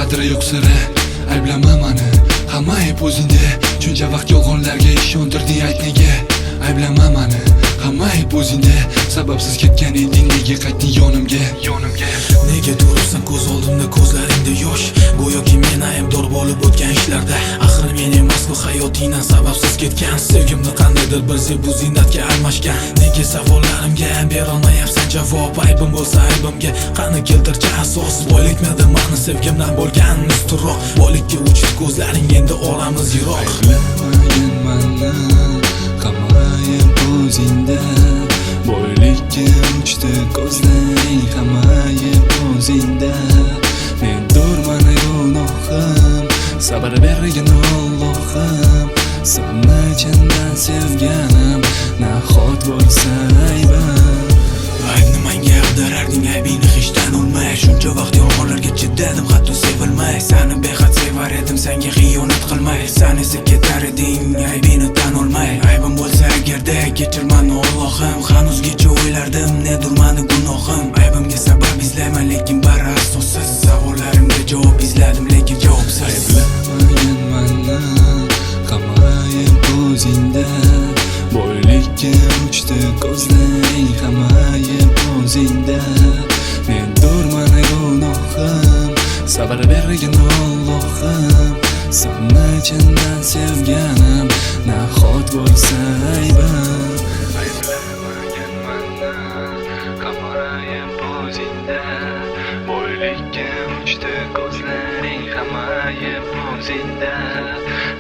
qadri yo'q sira. Ayblama mani, hamma ayb o'zingda. Shuncha vaqt yolg'onlarga ishontirding, ayt nega? Ayblama mani, hamma ayb o'zingda. Sababsiz ketgan eding, nega qaytding yonimga? Nega turibsan ko'z oldimda, ko'zlaringda yosh? Go'yoki men aybdor bo'lib o'tgan ishlarda. Axir men emas-ku hayotingdan sababsiz ketgan. Sevgimni qandaydir bir bu ziynatga almashgan. Nega savollarimga berolmayapsan javob? Aybim bo'lsa aybimga qani keltirchi asos? Boylikmidi mani sevgimdan bo'lgan mustroq? Boylikka uchdi ko'zlaring, endi oramiz yiroq. Ayblamagin mani, hamma ayb o'zingda. Boylikka uchdi ko'zlaring, hamma ayb o'zingda. Mendur mani gunohim, sabr bergin Allohim. Seni chindan sevganim, nahot bo'lsa aybim. Aybni menga ag'dararding, aybingni hech tan olmay. Shuncha vaqt yolg'onlarga chidadim, hatto sevilmay. Seni behad sevar edim, senga xiyonat qilmay. Sen esa ketar eding, aybingni tan olmay. Aybim bo'lsa agarda kechir mani Allohim. Hanuzgacha o'ylardim, nedir mani gunohim. Aybimga sabab izlayman, lekin bari asossiz. Savollarimga javob izladim, lekin javobsiz. Ayblamagin mani, hamma ayb o'zingda. Boylikka uchdi ko'zlaring, hamma ayb o'zingda. Mendur mani gunohim, sabr bergin Allohim. Seni chindan sevganim, nahot bo'lsa aybim. Ayblamagin mani, hamma ayb o'zingda. Boylikka uchdi ko'zlaring, hamma ayb o'zingda.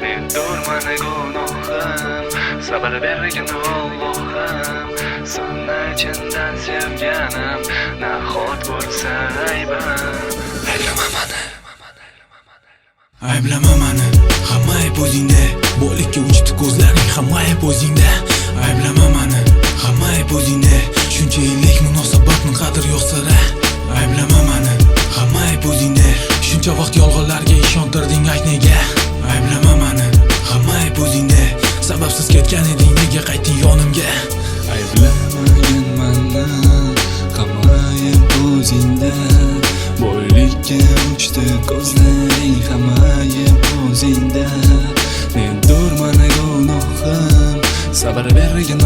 Mendur mani gunohim, sabr bergin Allohim. Seni chindan sevganim, nahot bo'lsa aybim. Aylama mani. Ayblama mani, hamma ayb o'zingda. Boylikka uchdi ko'zlaring, hamma ayb o'zingda. Ayblama mani, hamma ayb o'zingda. Shuncha yillik munosabatning qadri yo'q sira. Ayblama mani, hamma ayb o'zingda. Shuncha vaqt yolg'onlarga ishontirding, ayt nega? Ayblama mani, hamma ayb o'zingda. Sababsiz ketgan eding, nega qaytding yonimga? Ayblamagin mani, hamma ayb o'zingda. Boylikka uchdi ko'zlaring, hamma ayb o'zingda. Mendur mani gunohim, sabr bergin